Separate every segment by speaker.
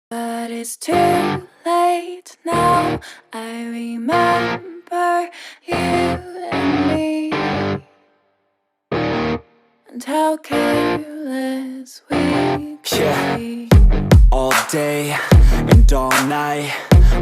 Speaker 1: But it's too late now. I remember you and me, and how careless we could be.
Speaker 2: All day and all night,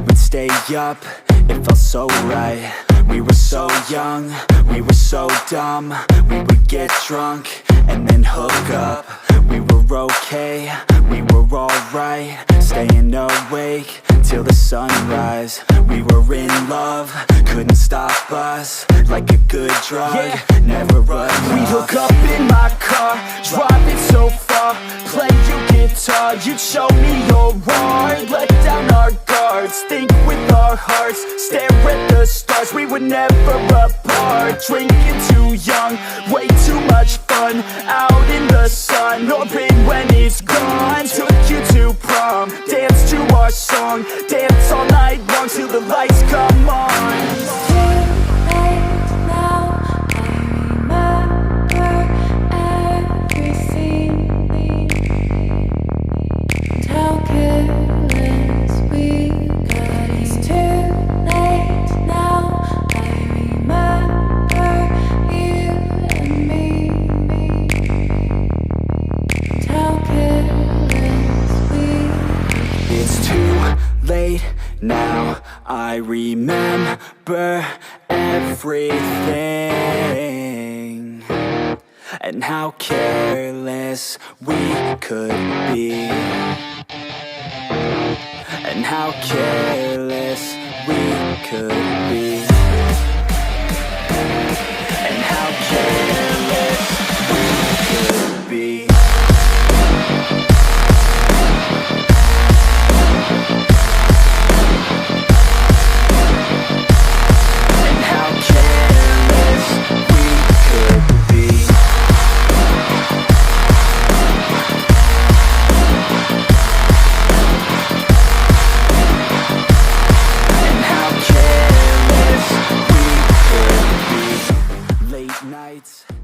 Speaker 2: we'd stay up, it felt so right. We were so young, we were so dumb. We would get drunk and then hook up. We were okay, we were alright, staying awake till the sunrise. We were in love, couldn't stop us. Like a good drug, never run. We'd hook up in my car, driving so far, play your guitar, you'd show me your art. Let down our guards, think with our hearts, stare at the stars. We were never apart, drinking too young, way too much fun. Out in the sun, orbit when it's gone. Took you to prom, dance to our song, dance all night long till the lights come on. Late now, I remember everything, and how careless we could be, and how careless we could be.